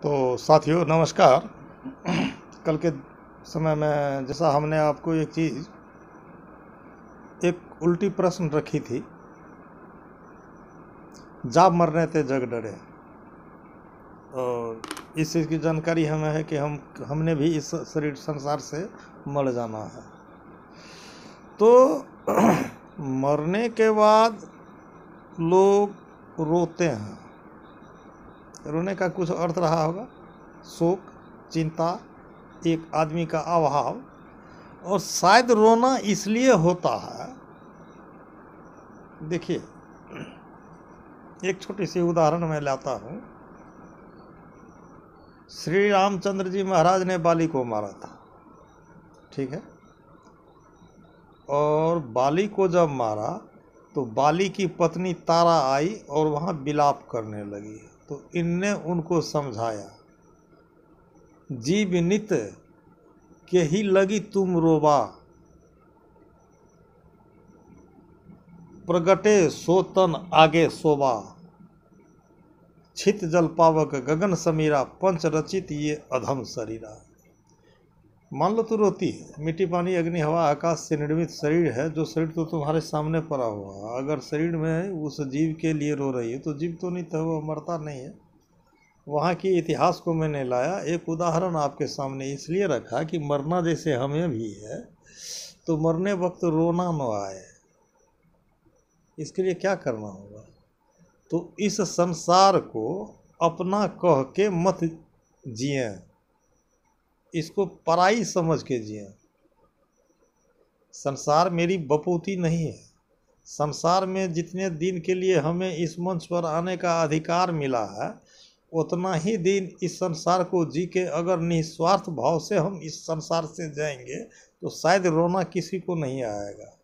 तो साथियों नमस्कार। कल के समय में जैसा हमने आपको एक उल्टी प्रश्न रखी थी, जा मरने ते जग डरे। और इस चीज़ की जानकारी हमें है कि हमने भी इस शरीर संसार से मर जाना है। तो मरने के बाद लोग रोते हैं। रोने का कुछ अर्थ रहा होगा, शोक, चिंता, एक आदमी का अभाव। और शायद रोना इसलिए होता है, देखिए एक छोटी सी उदाहरण मैं लाता हूँ। श्री रामचंद्र जी महाराज ने बाली को मारा था, ठीक है। और बाली को जब मारा तो बाली की पत्नी तारा आई और वहाँ विलाप करने लगी। तो इनने उनको समझाया, जीव नित के ही लगी तुम रोबा, प्रगटे सोतन आगे शोभा, छित जल पावक गगन समीरा, पंच रचित ये अधम शरीरा। मान लो तू रोती है, मिट्टी पानी अग्नि हवा आकाश से निर्मित शरीर है, जो शरीर तो तुम्हारे सामने पड़ा हुआ। अगर शरीर में उस जीव के लिए रो रही है तो जीव तो नहीं था, वो मरता नहीं है। वहाँ के इतिहास को मैंने लाया, एक उदाहरण आपके सामने इसलिए रखा कि मरना जैसे हमें भी है, तो मरने वक्त रोना न आए, इसके लिए क्या करना होगा। तो इस संसार को अपना कह के मत जिए, इसको पराई समझ के जिए। संसार मेरी बपूती नहीं है। संसार में जितने दिन के लिए हमें इस मंच पर आने का अधिकार मिला है, उतना ही दिन इस संसार को जी के अगर निस्वार्थ भाव से हम इस संसार से जाएंगे तो शायद रोना किसी को नहीं आएगा।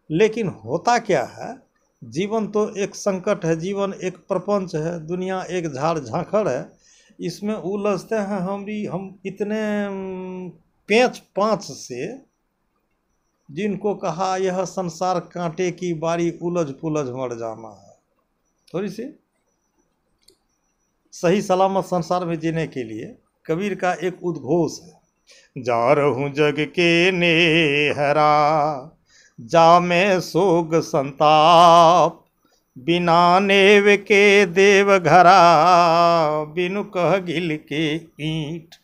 लेकिन होता क्या है, जीवन तो एक संकट है, जीवन एक प्रपंच है, दुनिया एक झाड़ झांखड़ है। इसमें उलझते हैं हम इतने पेंच पाँच से, जिनको कहा यह संसार कांटे की बारी, उलझ पुलझ मर जाना है। थोड़ी सी सही सलामत संसार में जीने के लिए कबीर का एक उद्घोष है, जा रहूं जग के नेहरा, जा मैं सोग संताप, बिना नेव के देव घरा, बिनु कह गिल के ईंट,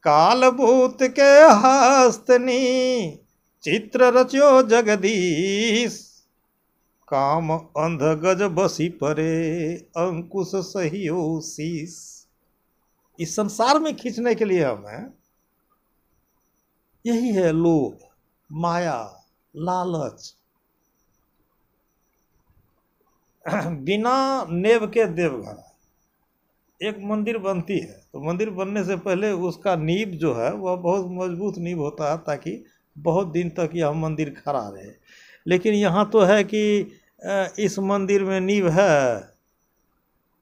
काल भूत के हस्तनी, चित्र रच्यो जगदीश, काम अंध गज बसी परे, अंकुश सहियो शीस। इस संसार में खींचने के लिए हमें यही है लोभ, माया, लालच। बिना नेव के देवघर। एक मंदिर बनती है तो मंदिर बनने से पहले उसका नींव जो है वह बहुत मजबूत नींव होता है, ताकि बहुत दिन तक यह मंदिर खड़ा रहे। लेकिन यहाँ तो है कि इस मंदिर में नींव है,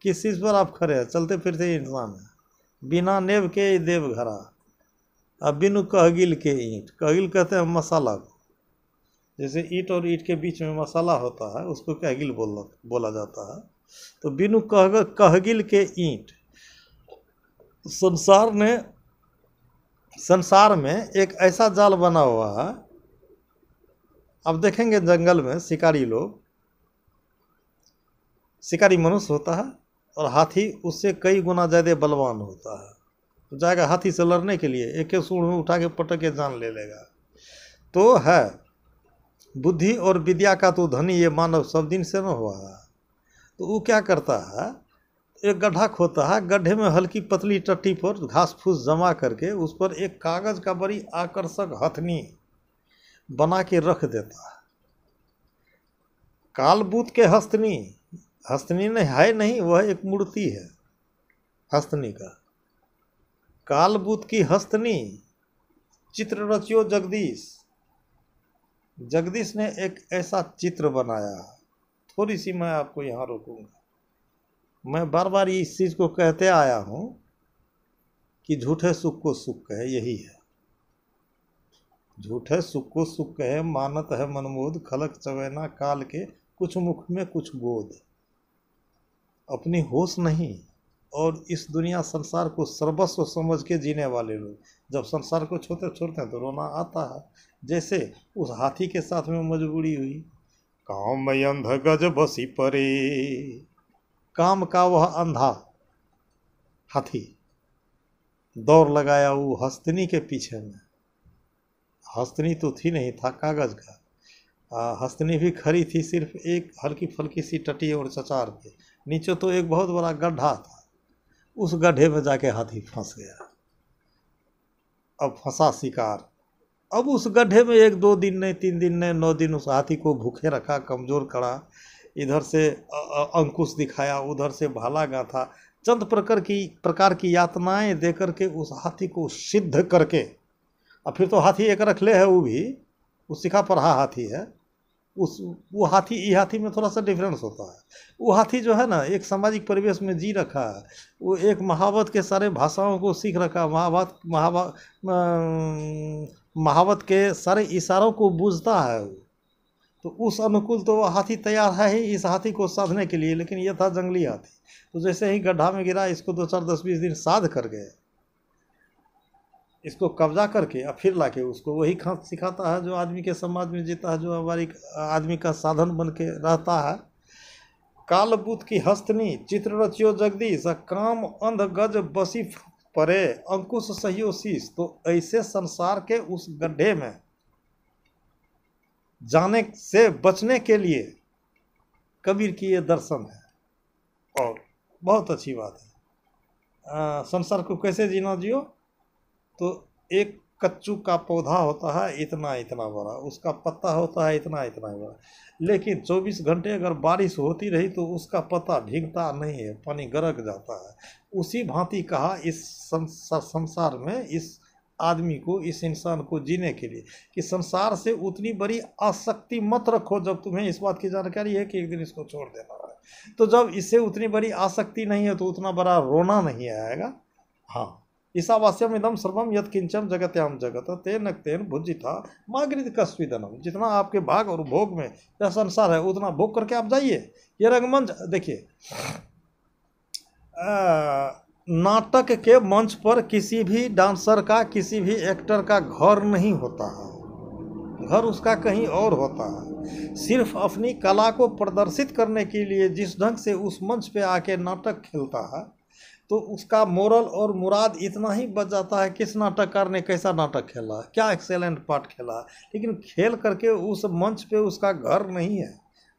किस चीज़ पर आप खड़े हैं, चलते फिरते इंसान है। बिना नेव के देवघरा, अब बिनु कहगिल के ईंट। कहगिल कहते हैं मसाला को, जैसे ईंट और ईंट के बीच में मसाला होता है, उसको कहगिल बोला जाता है। तो बिनु कहगिल के ईंट। संसार में एक ऐसा जाल बना हुआ है। अब देखेंगे जंगल में शिकारी मनुष्य होता है और हाथी उससे कई गुना ज़्यादा बलवान होता है। तो जाएगा हाथी से लड़ने के लिए, एक सूंड में उठा के पटक के जान ले लेगा। तो है बुद्धि और विद्या का तो धनी ये मानव सब दिन से न हुआ है। तो वो क्या करता है, एक गड्ढा खोदता है, गड्ढे में हल्की पतली टट्टी पर घास फूस जमा करके उस पर एक कागज का बड़ी आकर्षक हथनी बना के रख देता है। कालबूत के हस्तनी नहीं, वह एक मूर्ति है हस्तनी का। कालबूत की हस्तनी, चित्र रचियो जगदीश ने एक ऐसा चित्र बनाया। थोड़ी सी मैं आपको यहाँ रोकूंगा। मैं बार बार इस चीज़ को कहते आया हूँ कि झूठे सुख को सुख कहे, यही है। झूठे सुख को सुख कहे, मानत है मनमोद, खलक चवैना काल के, कुछ मुख में कुछ गोद। अपनी होश नहीं, और इस दुनिया संसार को सर्वस्व समझ के जीने वाले लोग जब संसार को छोड़ते हैं तो रोना आता है। जैसे उस हाथी के साथ में मजबूरी हुई, काम अंध गज बसी परे। काम का वह अंधा हाथी दौड़ लगाया वो हस्तिनी के पीछे में। हस्तिनी तो थी नहीं, था कागज का। हस्तिनी भी खड़ी थी सिर्फ एक हल्की फल्की सी टटी और चचार पे, नीचे तो एक बहुत बड़ा गड्ढा था। उस गड्ढे में जाके हाथी फंस गया। अब फंसा शिकार। अब उस गड्ढे में 1-2 दिन नहीं, 3 दिन नहीं, 9 दिन उस हाथी को भूखे रखा, कमज़ोर करा। इधर से अंकुश दिखाया, उधर से भाला गाथा, चंद प्रकार की यातनाएं दे करके उस हाथी को सिद्ध करके। अब फिर तो हाथी एक रखले है, वो सिखा पढ़ा हाथी है। वो हाथी में थोड़ा सा डिफरेंस होता है। वो हाथी जो है ना, एक सामाजिक परिवेश में जी रखा है। वो एक महावत के सारे भाषाओं को सीख रखा, महावत के सारे इशारों को बूझता है वो। तो उस अनुकूल तो वो हाथी तैयार है ही इस हाथी को साधने के लिए। लेकिन ये था जंगली हाथी, तो जैसे ही गड्ढा में गिरा, इसको 2-4, 10-20 दिन साध कर गए, इसको कब्जा करके और फिर लाके उसको वही खास सिखाता है जो आदमी के समाज में जीता है, जो हमारी आदमी का साधन बन के रहता है। कालबूत की हस्तनी चित्र रचियो जगदीश, काम अंध गज बसी परे, अंकुश सहियो शीश। तो ऐसे संसार के उस गड्ढे में जाने से बचने के लिए कबीर की ये दर्शन है और बहुत अच्छी बात है। संसार को कैसे जीना जियो, तो एक कच्चू का पौधा होता है इतना इतना बड़ा, उसका पत्ता होता है इतना इतना बड़ा, लेकिन 24 घंटे अगर बारिश होती रही तो उसका पत्ता भीगता नहीं है, पानी गरक जाता है। उसी भांति कहा इस संसार में इस आदमी को, इस इंसान को जीने के लिए कि संसार से उतनी बड़ी आसक्ति मत रखो जब तुम्हें इस बात की जानकारी है कि एक दिन इसको छोड़ देना है। तो जब इससे उतनी बड़ी आसक्ति नहीं है तो उतना बड़ा रोना नहीं आएगा। हाँ, ईशावास्यम इदम सर्वम यत् किंचन जगत्याम जगत तेन तेन भुजिता मागृत कस्विदनम। जितना आपके भाग और भोग में यह संसार है उतना भोग करके आप जाइए। ये रंगमंच देखिए, नाटक के मंच पर किसी भी डांसर का, किसी भी एक्टर का घर नहीं होता है, घर उसका कहीं और होता है। सिर्फ अपनी कला को प्रदर्शित करने के लिए जिस ढंग से उस मंच पे आके नाटक खेलता है तो उसका मोरल और मुराद इतना ही बच जाता है किस नाटककार ने कैसा नाटक खेला, क्या एक्सेलेंट पार्ट खेला। लेकिन खेल करके उस मंच पे उसका घर नहीं है,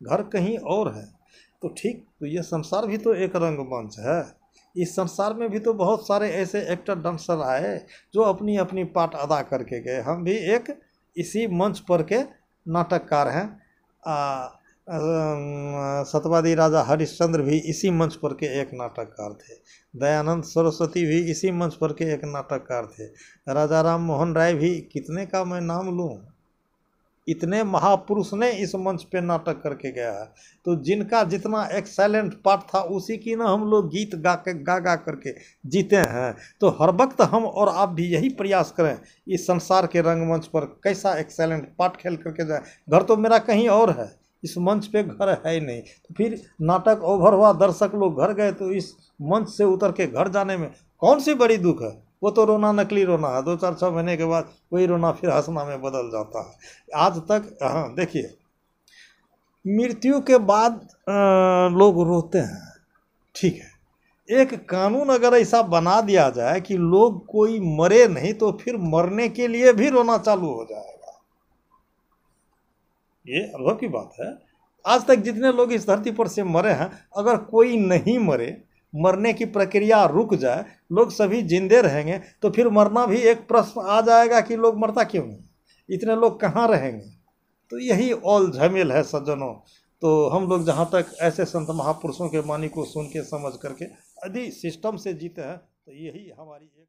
घर कहीं और है। तो ठीक, तो ये संसार भी तो एक रंगमंच है। इस संसार में भी तो बहुत सारे ऐसे एक्टर डांसर आए जो अपनी अपनी पार्ट अदा करके गए। हम भी एक इसी मंच पर के नाटककार हैं। सतवादी राजा हरिश्चंद्र भी इसी मंच पर के एक नाटककार थे। दयानंद सरस्वती भी इसी मंच पर के एक नाटककार थे। राजा राम मोहन राय भी, कितने का मैं नाम लूँ, इतने महापुरुष ने इस मंच पे नाटक करके गया है। तो जिनका जितना एक्सेलेंट पार्ट था उसी की ना हम लोग गीत गा करके जीते हैं। तो हर वक्त हम और आप भी यही प्रयास करें इस संसार के रंगमंच पर कैसा एक्सेलेंट पार्ट खेल करके जाए। घर तो मेरा कहीं और है, इस मंच पे घर है ही नहीं। तो फिर नाटक ओवर हुआ, दर्शक लोग घर गए, तो इस मंच से उतर के घर जाने में कौन सी बड़ी दुख है। वो तो रोना नकली रोना है, 2-4-6 महीने के बाद वही रोना फिर हंसना में बदल जाता है। आज तक हाँ देखिए, मृत्यु के बाद लोग रोते हैं, ठीक है। एक कानून अगर ऐसा बना दिया जाए कि लोग कोई मरे नहीं तो फिर मरने के लिए भी रोना चालू हो जाएगा। ये अनुभव की बात है। आज तक जितने लोग इस धरती पर से मरे हैं, अगर कोई नहीं मरे, मरने की प्रक्रिया रुक जाए, लोग सभी जिंदे रहेंगे, तो फिर मरना भी एक प्रश्न आ जाएगा कि लोग मरता क्यों नहीं, इतने लोग कहाँ रहेंगे। तो यही ऑल झमेल है सज्जनों। तो हम लोग जहाँ तक ऐसे संत महापुरुषों के वाणी को सुन के समझ करके यदि सिस्टम से जीते हैं तो यही हमारी एक